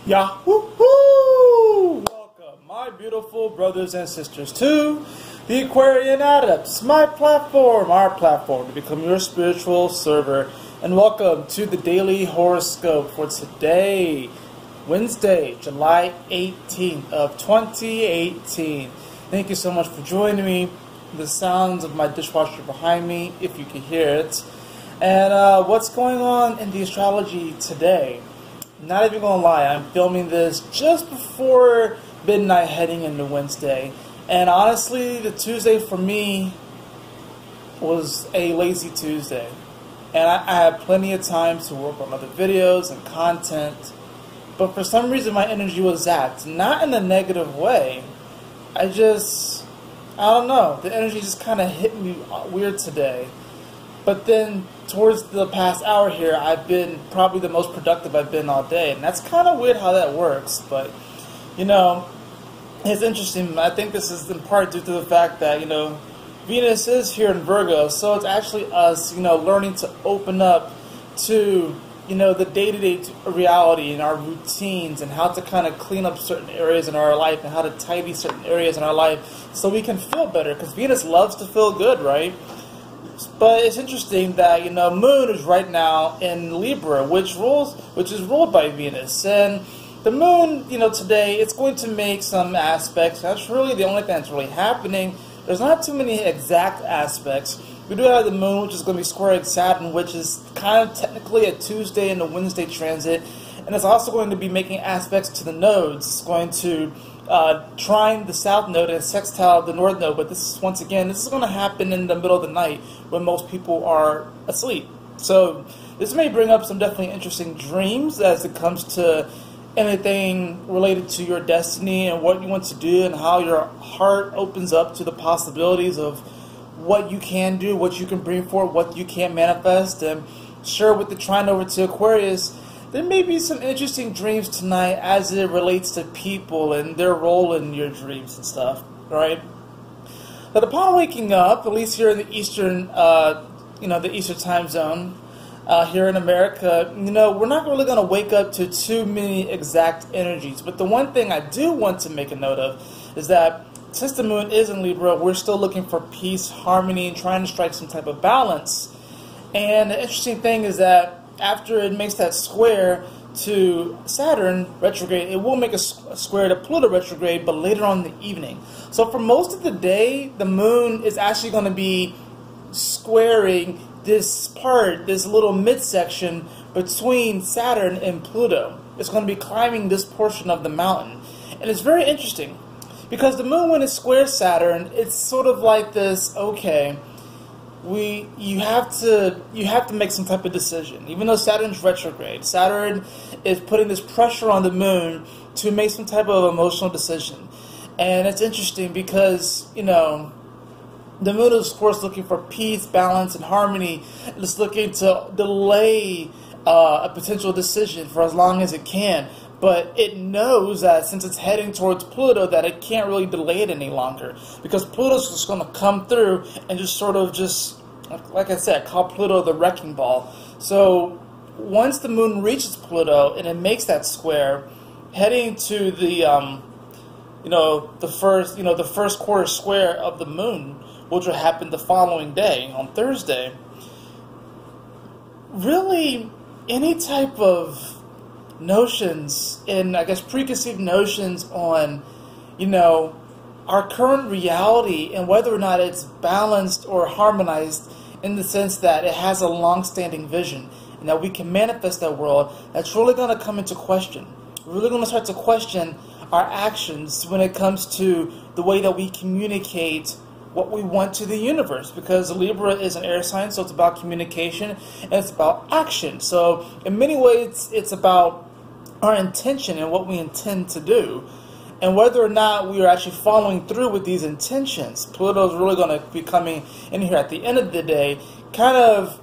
Yahoo! Welcome, my beautiful brothers and sisters, to the Aquarian Adepts, my platform, our platform to become your spiritual server. And welcome to the daily horoscope for today, Wednesday, July 18th of 2018. Thank you so much for joining me. The sounds of my dishwasher behind me, if you can hear it. And what's going on in the astrology today? Not even gonna lie, I'm filming this just before midnight heading into Wednesday. And honestly, the Tuesday for me was a lazy Tuesday. And I had plenty of time to work on other videos and content. But for some reason my energy was zapped. Not in a negative way. I don't know. The energy just kind of hit me weird today. But then, towards the past hour here, I've been probably the most productive I've been all day. And that's kind of weird how that works. But, you know, it's interesting. I think this is in part due to the fact that, you know, Venus is here in Virgo. So it's actually us, you know, learning to open up to, you know, the day-to-day reality and our routines and how to kind of clean up certain areas in our life and how to tidy certain areas in our life so we can feel better. Because Venus loves to feel good, right? But it's interesting that, you know, Moon is right now in Libra, which is ruled by Venus. And the Moon, you know, today, it's going to make some aspects. That's really the only thing that's really happening. There's not too many exact aspects. We do have the Moon, which is going to be squaring Saturn, which is kind of technically a Tuesday and a Wednesday transit. And it's also going to be making aspects to the nodes. It's going to trine the south node and sextile the north node. But this is, once again, this is going to happen in the middle of the night when most people are asleep. So this may bring up some definitely interesting dreams as it comes to anything related to your destiny and what you want to do and how your heart opens up to the possibilities of what you can do, what you can bring forward, what you can manifest. And sure, with the trine over to Aquarius, there may be some interesting dreams tonight as it relates to people and their role in your dreams and stuff, right? But upon waking up, at least here in the Eastern, the Eastern time zone, here in America, you know, we're not really going to wake up to too many exact energies. But the one thing I do want to make a note of is that since the Moon is in Libra, we're still looking for peace, harmony, and trying to strike some type of balance. And the interesting thing is that after it makes that square to Saturn retrograde, it will make a square to Pluto retrograde, but later on in the evening. So for most of the day, the Moon is actually going to be squaring this little midsection between Saturn and Pluto. It's going to be climbing this portion of the mountain. And it's very interesting because the Moon, when it squares Saturn, it's sort of like this, okay, you have to make some type of decision. Even though Saturn's retrograde, Saturn is putting this pressure on the Moon to make some type of emotional decision. And it's interesting because, you know, the Moon is, of course, looking for peace, balance, and harmony. It's looking to delay a potential decision for as long as it can. But it knows that since it's heading towards Pluto, that it can't really delay it any longer. Because Pluto's just going to come through and just sort of like I said, call Pluto the wrecking ball. So once the Moon reaches Pluto and it makes that square, heading to the, the first quarter square of the Moon, which will happen the following day, on Thursday, really any type of notions and, I guess, preconceived notions on, you know, our current reality and whether or not it's balanced or harmonized in the sense that it has a long-standing vision and that we can manifest that world, that's really going to come into question. We're really going to start to question our actions when it comes to the way that we communicate what we want to the universe, because Libra is an air sign, so it's about communication and it's about action. So in many ways it's about our intention and what we intend to do, and whether or not we are actually following through with these intentions. Pluto is really going to be coming in here at the end of the day, kind of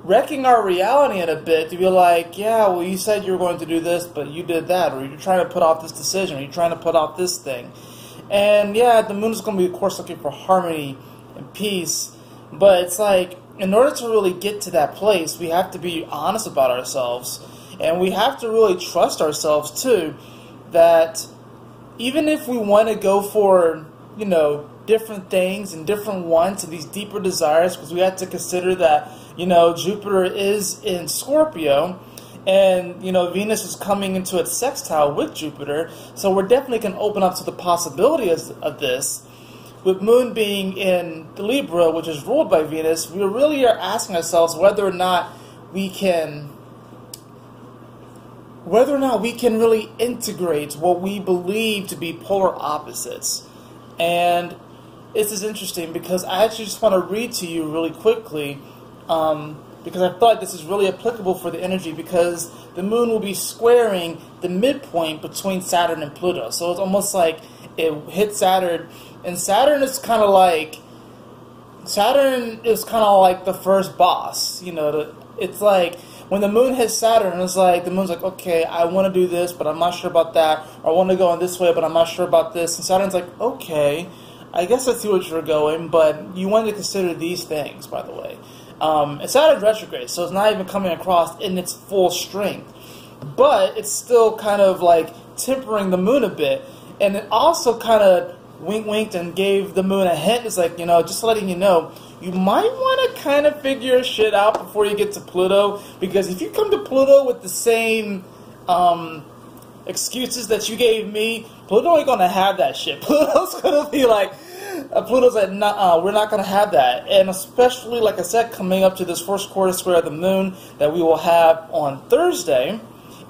wrecking our reality in a bit to be like, yeah, well, you said you were going to do this, but you did that, or you're trying to put off this decision, or you're trying to put off this thing. And yeah, the Moon is going to be, of course, looking for harmony and peace, but it's like, in order to really get to that place, we have to be honest about ourselves And we have to really trust ourselves too, that even if we want to go for, you know, different things and different wants and these deeper desires, because we have to consider that, you know, Jupiter is in Scorpio, and, you know, Venus is coming into its sextile with Jupiter, so we're definitely going to open up to the possibility of this. With Moon being in Libra, which is ruled by Venus, we really are asking ourselves whether or not we can really integrate what we believe to be polar opposites. And this is interesting because I actually just want to read to you really quickly, because I thought this is really applicable for the energy, because the Moon will be squaring the midpoint between Saturn and Pluto. So it's almost like it hits Saturn, and Saturn is kind of like the first boss. You know, it's like when the Moon hits Saturn, it's like the Moon's like, okay, I want to do this, but I'm not sure about that, or I want to go in this way, but I'm not sure about this. And Saturn's like, okay, I guess I see what you're going, but you want to consider these things, by the way. It's Saturn retrograde, so it's not even coming across in its full strength. But it's still kind of like tempering the Moon a bit. And it also kind of winked and gave the Moon a hint. It's like, you know, just letting you know, you might want to kind of figure shit out before you get to Pluto. Because if you come to Pluto with the same excuses that you gave me, Pluto ain't going to have that shit. Pluto's going to be like, Pluto's like, nah, we're not going to have that. And especially, like I said, coming up to this first quarter square of the Moon that we will have on Thursday,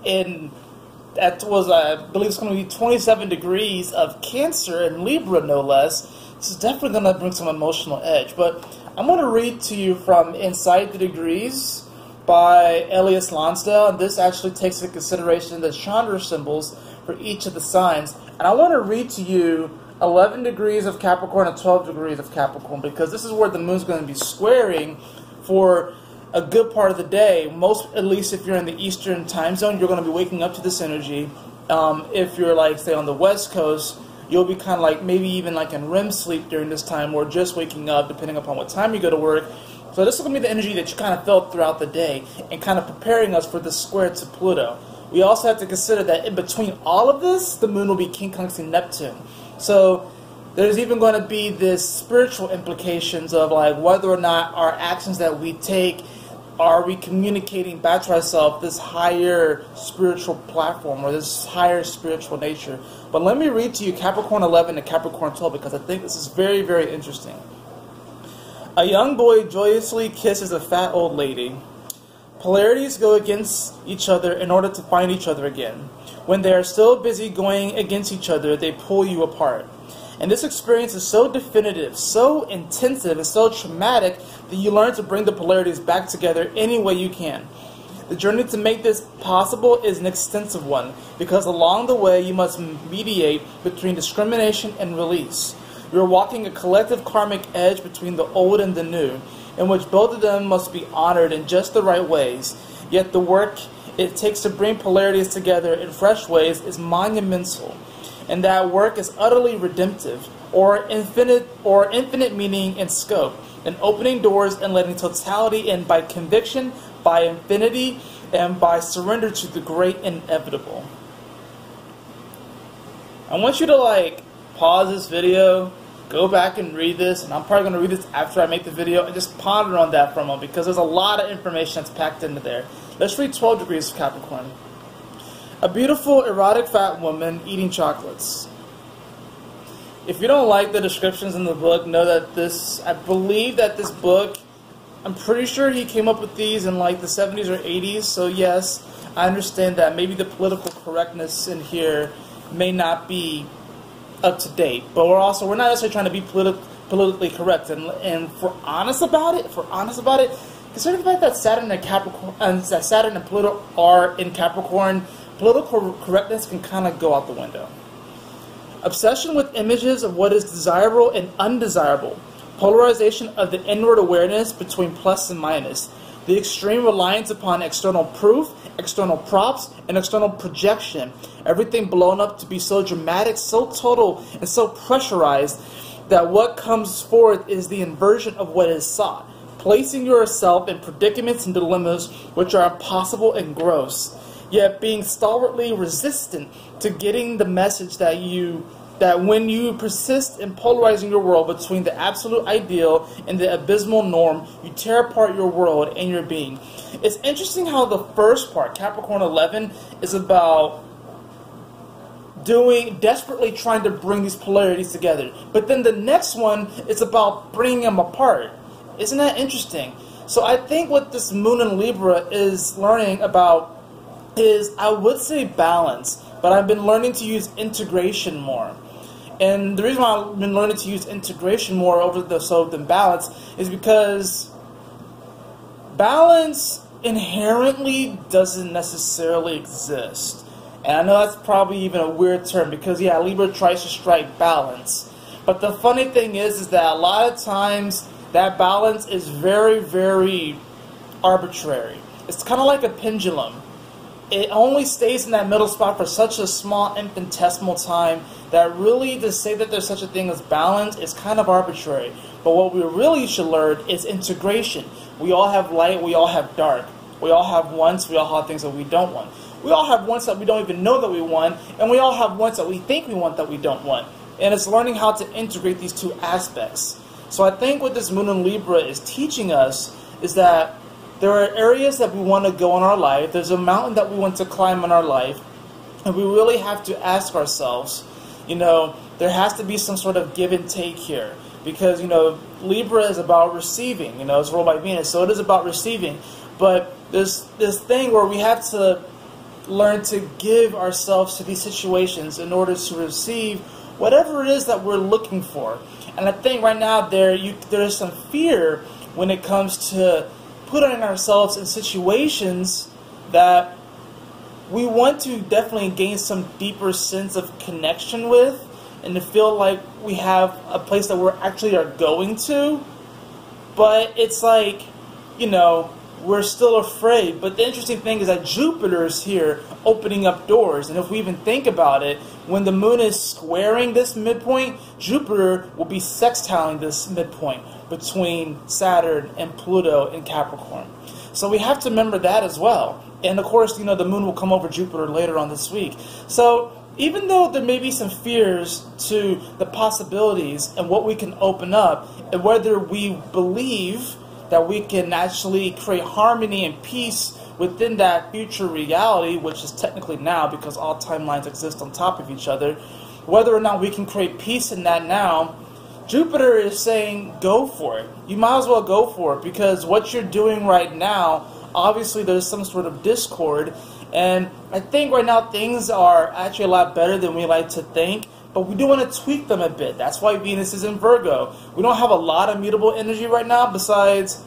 and that was, I believe it's going to be 27 degrees of Cancer and Libra, no less. This is definitely going to bring some emotional edge. But I'm going to read to you from Inside the Degrees by Elias Lonsdale. And this actually takes into consideration the Chandra symbols for each of the signs. And I want to read to you 11 degrees of Capricorn and 12 degrees of Capricorn, because this is where the Moon's going to be squaring for a good part of the day. Most, at least if you're in the Eastern time zone, you're going to be waking up to this energy. If you're, like, say, on the West Coast, you'll be kind of like, maybe even like in REM sleep during this time, or just waking up, depending upon what time you go to work. So this is going to be the energy that you kind of felt throughout the day, and kind of preparing us for this square to Pluto. We also have to consider that in between all of this, the Moon will be quincunxing Neptune. So there's even going to be this spiritual implications of, like, whether or not our actions that we take, are we communicating back to ourselves this higher spiritual platform or this higher spiritual nature. But let me read to you Capricorn 11 and Capricorn 12, because I think this is very, very interesting. A young boy joyously kisses a fat old lady. Polarities go against each other in order to find each other again. When they are still busy going against each other, they pull you apart. And this experience is so definitive, so intensive, and so traumatic that you learn to bring the polarities back together any way you can. The journey to make this possible is an extensive one, because along the way you must mediate between discrimination and release. You are walking a collective karmic edge between the old and the new, in which both of them must be honored in just the right ways. Yet the work it takes to bring polarities together in fresh ways is monumental, and that work is utterly redemptive, or infinite meaning and scope, and opening doors and letting totality in by conviction, by infinity, and by surrender to the great inevitable. I want you to, like, pause this video, go back and read this, and I'm probably going to read this after I make the video, and just ponder on that for a moment, because there's a lot of information that's packed into there. Let's read 12 degrees of Capricorn. A beautiful, erotic fat woman eating chocolates. If you don't like the descriptions in the book, know that I believe that this book, I'm pretty sure he came up with these in like the 70s or 80s, so yes, I understand that maybe the political correctness in here may not be up to date, but we're not necessarily trying to be politically correct, and if we're honest about it, considering the fact that Saturn and Pluto are in Capricorn, political correctness can kind of go out the window. Obsession with images of what is desirable and undesirable. Polarization of the inward awareness between plus and minus. The extreme reliance upon external proof, external props, and external projection. Everything blown up to be so dramatic, so total, and so pressurized that what comes forth is the inversion of what is sought. Placing yourself in predicaments and dilemmas which are impossible and gross. yet being stalwartly resistant to getting the message that when you persist in polarizing your world between the absolute ideal and the abysmal norm, you tear apart your world and your being. It's interesting how the first part, Capricorn 11, is about desperately trying to bring these polarities together. But then the next one is about bringing them apart. Isn't that interesting? So I think what this moon in Libra is learning about is, I would say, balance, but I've been learning to use integration more. And the reason why I've been learning to use integration more than balance is because balance inherently doesn't necessarily exist. And I know that's probably even a weird term because, yeah, Libra tries to strike balance. But the funny thing is that a lot of times that balance is very, very arbitrary. It's kind of like a pendulum. It only stays in that middle spot for such a small infinitesimal time that really to say that there's such a thing as balance is kind of arbitrary. But what we really should learn is integration. We all have light, we all have dark. We all have wants, we all have things that we don't want. We all have wants that we don't even know that we want, and we all have wants that we think we want that we don't want. And it's learning how to integrate these two aspects. So I think what this moon in Libra is teaching us is that there are areas that we want to go in our life. There's a mountain that we want to climb in our life. And we really have to ask ourselves, there has to be some sort of give and take here. Because, Libra is about receiving. It's ruled by Venus. So it is about receiving. But there's this thing where we have to learn to give ourselves to these situations in order to receive whatever it is that we're looking for. And I think right now there is some fear when it comes to putting ourselves in situations that we want to definitely gain some deeper sense of connection with, and to feel like we have a place that we're actually are going to. But it's like, we're still afraid. But the interesting thing is that Jupiter is here opening up doors. And if we even think about it, when the moon is squaring this midpoint, Jupiter will be sextiling this midpoint between Saturn and Pluto in Capricorn. So we have to remember that as well. And of course, the moon will come over Jupiter later on this week. So even though there may be some fears to the possibilities and what we can open up, and whether we believe that we can actually create harmony and peace within that future reality, which is technically now because all timelines exist on top of each other, whether or not we can create peace in that now, Jupiter is saying go for it. You might as well go for it, because what you're doing right now, obviously there's some sort of discord, and I think right now things are actually a lot better than we like to think, but we do want to tweak them a bit. That's why Venus is in Virgo. We don't have a lot of mutable energy right now besides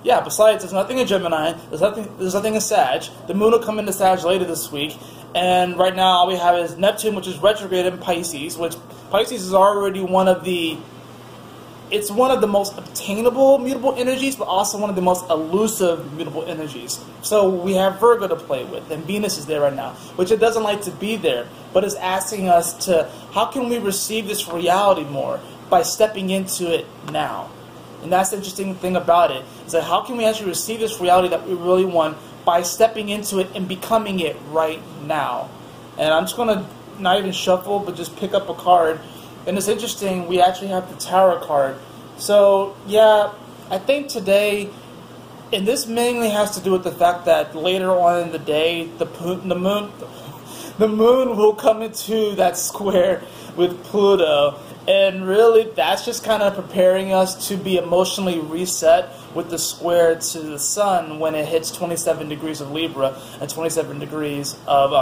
there's nothing in Gemini, there's nothing in Sag. The moon will come into Sag later this week, and right now all we have is Neptune, which is retrograde in Pisces, which Pisces is already one of the most obtainable mutable energies, but also one of the most elusive mutable energies. So we have Virgo to play with, and Venus is there right now, which it doesn't like to be there, but is asking us to, how can we receive this reality more? By stepping into it now. And that's the interesting thing about it, is that how can we actually receive this reality that we really want by stepping into it and becoming it right now. And I'm just going to not even shuffle, but just pick up a card. And it's interesting, we actually have the Tower card. So, yeah, I think today, and this mainly has to do with the fact that later on in the day, the moon will come into that square with Pluto. And really, that's just kind of preparing us to be emotionally reset with the square to the sun when it hits 27 degrees of Libra and 27 degrees of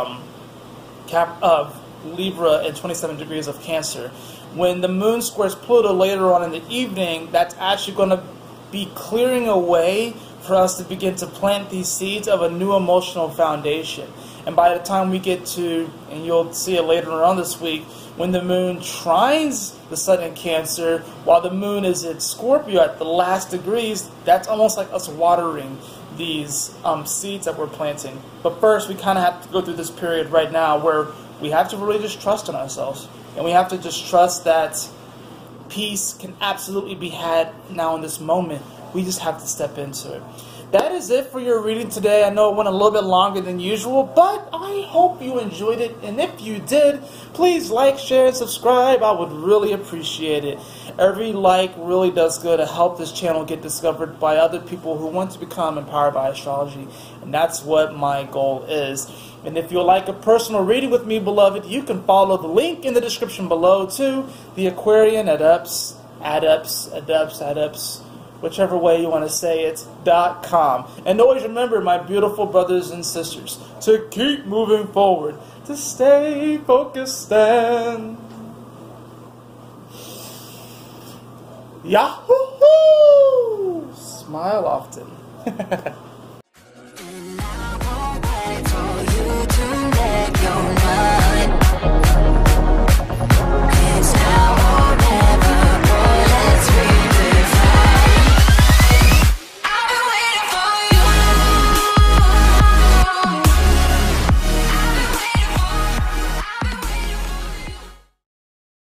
Libra and 27 degrees of Cancer. When the moon squares Pluto later on in the evening, that's actually going to be clearing a way for us to begin to plant these seeds of a new emotional foundation. And by the time we get to, and you'll see it later on this week, when the moon trines the sun in Cancer, while the moon is in Scorpio at the last degrees, that's almost like us watering these seeds that we're planting. But first, we kind of have to go through this period right now where we have to really just trust in ourselves. And we have to just trust that peace can absolutely be had now in this moment. We just have to step into it. that is it for your reading today. I know it went a little bit longer than usual, but I hope you enjoyed it. And if you did, please like, share, and subscribe. I would really appreciate it. Every like really does good to help this channel get discovered by other people who want to become empowered by astrology. And that's what my goal is. And if you'd like a personal reading with me, beloved, you can follow the link in the description below to the Aquarian Adepts, whichever way you want to say it, .com. And always remember, my beautiful brothers and sisters, to keep moving forward, to stay focused and Yahoo! Smile often.